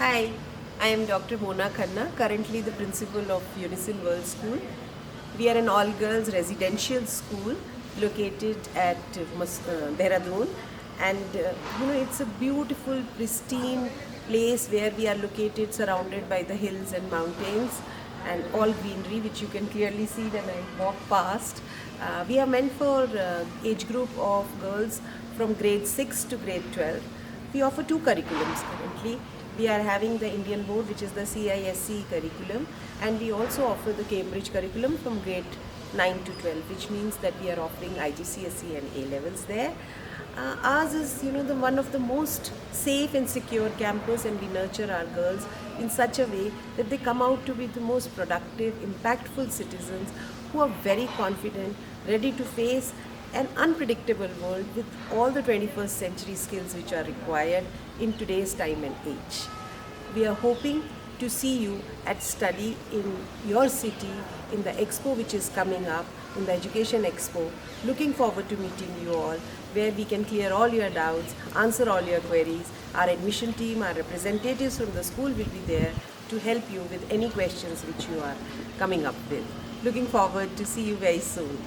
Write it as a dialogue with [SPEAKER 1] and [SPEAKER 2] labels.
[SPEAKER 1] Hi, I am Dr. Mona Khanna, currently the principal of Unison World School. We are an all-girls residential school located at Dehradun, and it's a beautiful, pristine place where we are located, surrounded by the hills and mountains, and all greenery, which you can clearly see when I walk past. We are meant for age group of girls from grade 6 to grade 12. We offer two curriculums currently. We are having the Indian board, which is the CISCE curriculum, and we also offer the Cambridge curriculum from grade 9 to 12, which means that we are offering IGCSE and A levels there. Ours is, the one of the most safe and secure campus, and we nurture our girls in such a way that they come out to be the most productive, impactful citizens who are very confident, ready to face an unpredictable world with all the 21st century skills which are required in today's time and age. We are hoping to see you at study in your city in the Expo which is coming up, in the Education Expo. Looking forward to meeting you all, where we can clear all your doubts, answer all your queries. Our admission team, our representatives from the school will be there to help you with any questions which you are coming up with. Looking forward to see you very soon.